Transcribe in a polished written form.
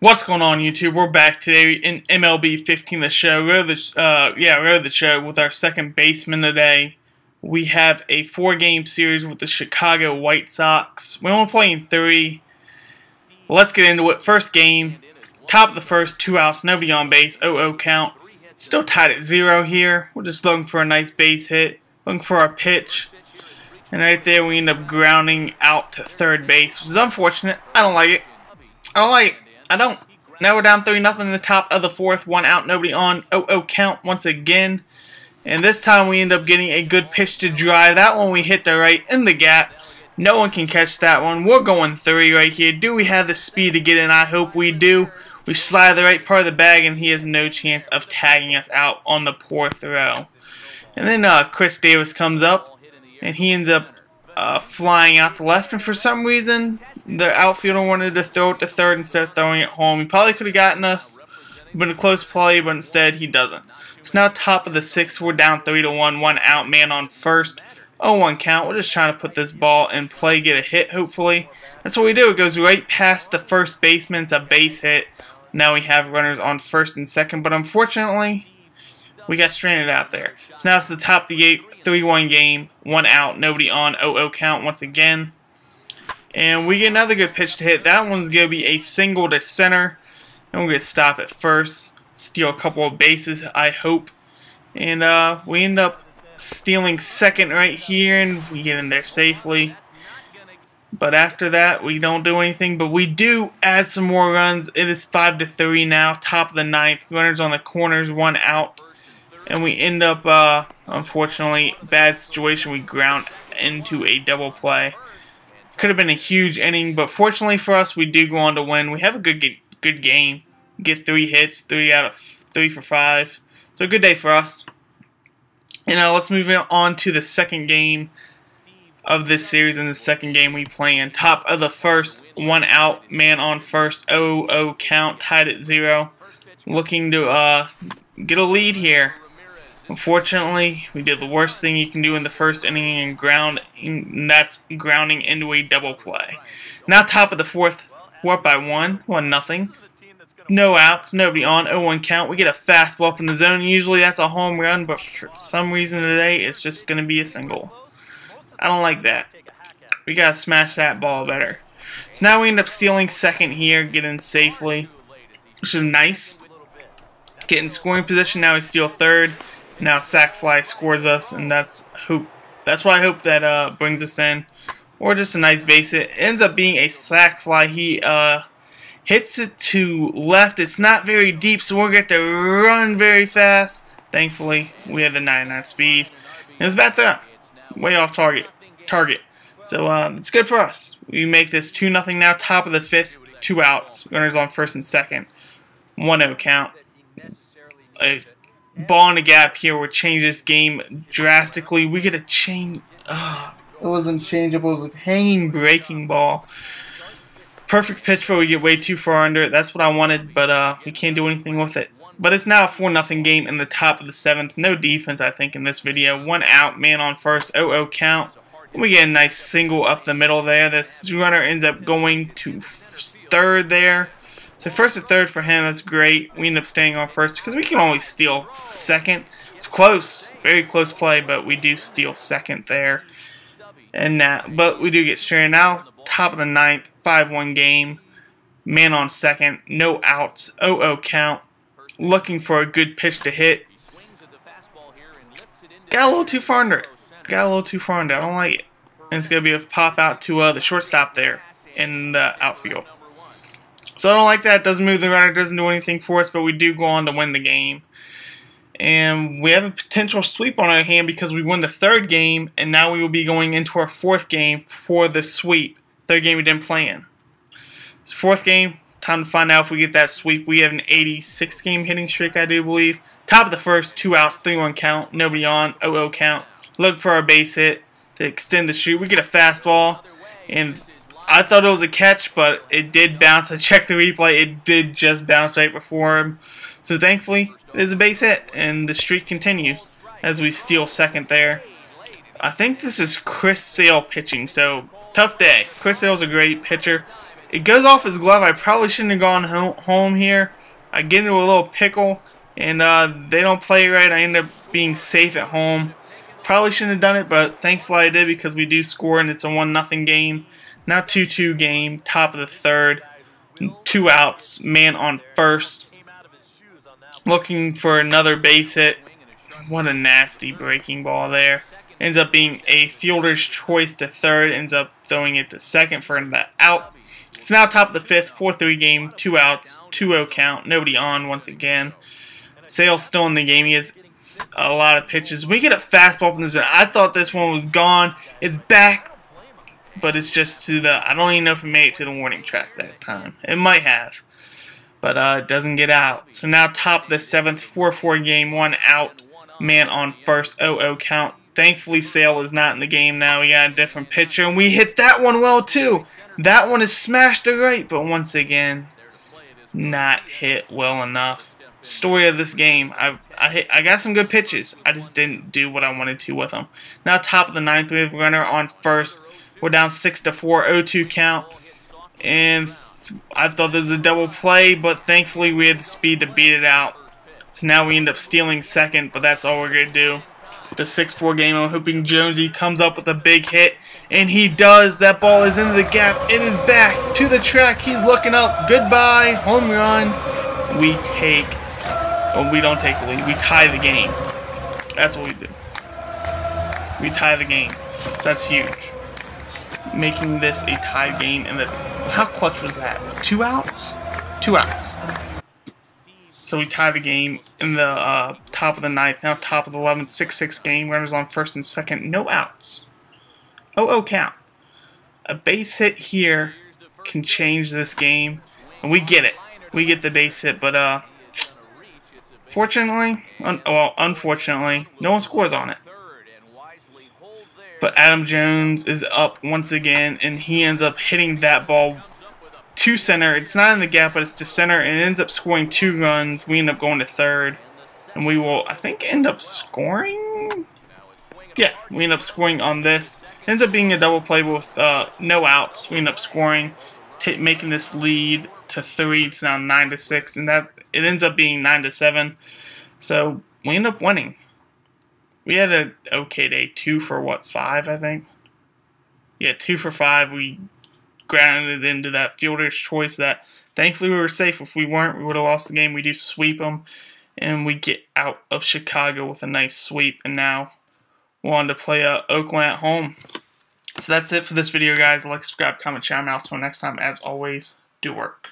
What's going on, YouTube? We're back today in MLB 15, the show. Go to the show with our second baseman today. We have a 4-game series with the Chicago White Sox. We only play in 3. Let's get into it. First game, top of the first, 2 outs, nobody on base, 0-0 count. Still tied at 0 here. We're just looking for a nice base hit, looking for our pitch. And right there, we end up grounding out to third base, which is unfortunate. I don't like it. I don't. Now we're down 3-0 in the top of the fourth. 1 out, nobody on. 0-0 count once again. And this time we end up getting a good pitch to drive. That one we hit the right in the gap. No one can catch that one. We're going 3 right here. Do we have the speed to get in? I hope we do. We slide the right part of the bag, and he has no chance of tagging us out on the poor throw. And then Chris Davis comes up, and he ends up flying out the left. And for some reason, the outfielder wanted to throw it to third instead of throwing it home. He probably could have gotten us. Been a close play, but instead he doesn't. It's now top of the 6th. We're down 3-1. 1 out, man on first. 0-1 count. We're just trying to put this ball in play, get a hit, hopefully. That's what we do. It goes right past the first baseman. It's a base hit. Now we have runners on first and second, but unfortunately, we got stranded out there. So now it's the top of the 8th, 3-1 game. 1 out, nobody on. 0-0 count once again. And we get another good pitch to hit. That one's going to be a single to center. And we're going to stop at first. Steal a couple of bases, I hope. And we end up stealing second right here. And we get in there safely. But after that, we don't do anything. But we do add some more runs. It is 5-3 now. Top of the 9th. Runners on the corners. 1 out. And we end up, unfortunately, bad situation. We ground into a double play. Could have been a huge inning, but fortunately for us, we do go on to win. We have a good game. Get 3 hits, 3 out of 3 for 5. So a good day for us. And let's move on to the second game of this series. In the second game we play in. Top of the first, 1 out, man on first, 0-0 count, tied at 0. Looking to get a lead here. Unfortunately, we did the worst thing you can do in the first inning and that's grounding into a double play. Now top of the fourth, we're up by 1-0. No outs, nobody on, 0-1 count. We get a fastball up in the zone. Usually that's a home run, but for some reason today, it's just going to be a single. I don't like that. We got to smash that ball better. So now we end up stealing second here, getting safely, which is nice. Get in scoring position, now we steal third. Now sac fly scores us, and that's why I hope that brings us in. Or just a nice base hit. It ends up being a sac fly. He hits it to left. It's not very deep, so we'll get to run very fast. Thankfully, we had the 99 speed. And it's a bad throw. Way off target. So it's good for us. We make this 2-0 now. Top of the 5th, 2 outs. Runners on first and second. 1-0 count. A ball in the gap here will change this game drastically. We get a change. It wasn't changeable. It was a hanging breaking ball. Perfect pitch, but we get way too far under it. That's what I wanted, but we can't do anything with it. But it's now a 4-0 game in the top of the 7th. No defense, I think, in this video. 1 out, man on first, 0-0 count. And we get a nice single up the middle there. This runner ends up going to third there. So first and third for him, that's great. We end up staying on first because we can always steal second. It's close, very close play, but we do steal second there. But we do get stranded now. Top of the 9th, 5-1 game. Man on second, no outs, 0-0 count. Looking for a good pitch to hit. Got a little too far under it. I don't like it. And it's going to be a pop out to the shortstop there in the outfield. So I don't like that. It doesn't move the runner, doesn't do anything for us, but we do go on to win the game. And we have a potential sweep on our hand because we won the 3rd game, and now we will be going into our 4th game for the sweep. 3rd game we didn't play in. So 4th game, time to find out if we get that sweep. We have an 86-game hitting streak, I do believe. Top of the first, 2 outs, 3-1 count, nobody on, 0-0 count. Look for our base hit to extend the streak. We get a fastball, and I thought it was a catch, but it did bounce. I checked the replay. It did just bounce right before him. So thankfully, it is a base hit, and the streak continues as we steal second there. I think this is Chris Sale pitching, so tough day. Chris Sale's a great pitcher. It goes off his glove. I probably shouldn't have gone home here. I get into a little pickle, and they don't play right. I end up being safe at home. Probably shouldn't have done it, but thankfully I did because we do score, and it's a 1-0 game. Now 2-2 game, top of the third. 2 outs, man on first. Looking for another base hit. What a nasty breaking ball there. Ends up being a fielder's choice to third. Ends up throwing it to second for the out. It's now top of the fifth, 4-3 game, 2 outs, 2-0 count. Nobody on once again. Sale's still in the game. He has a lot of pitches. We get a fastball from this one. I thought this one was gone. It's back, but it's just to the, I don't even know if it made it to the warning track that time. It might have, but it doesn't get out. So now top of the seventh, 4-4 game, 1 out, man on first, 0-0 count. Thankfully, Sale is not in the game now. We got a different pitcher, and we hit that one well, too. That one is smashed to right, but once again, not hit well enough. Story of this game, I got some good pitches. I just didn't do what I wanted to with them. Now top of the ninth, we have a runner on first. We're down 6-4, 0-2 count. And I thought there was a double play, but thankfully we had the speed to beat it out. So now we end up stealing second, but that's all we're going to do. The 6-4 game, I'm hoping Jonesy comes up with a big hit, and he does. That ball is into the gap. It is back to the track. He's looking up. Goodbye, home run. We take, well, we don't take the lead. We tie the game. That's what we do. We tie the game. That's huge. Making this a tie game, and how clutch was that? 2 outs? 2 outs. So we tie the game in the top of the ninth. Now top of the 11th, 6-6 game. Runners on first and second. No outs. 0-0 count. A base hit here can change this game. And we get it. We get the base hit. But fortunately, unfortunately, no one scores on it. But Adam Jones is up once again. And he ends up hitting that ball to center. It's not in the gap, but it's to center, and it ends up scoring 2 runs. We end up going to third, and we will, I think, end up scoring. Yeah, we end up scoring on this. It ends up being a double play with no outs. We end up scoring, making this lead to 3. It's now 9-6, and that it ends up being 9-7. So we end up winning. We had an okay day. 2 for what, 5, I think. Yeah, 2 for 5. We grounded into that fielder's choice that thankfully we were safe. If we weren't, we would have lost the game. We do sweep them, and we get out of Chicago with a nice sweep, and now we're on to play Oakland at home. So that's it for this video, guys. Like, subscribe, comment, chime out. Until next time, as always, do work.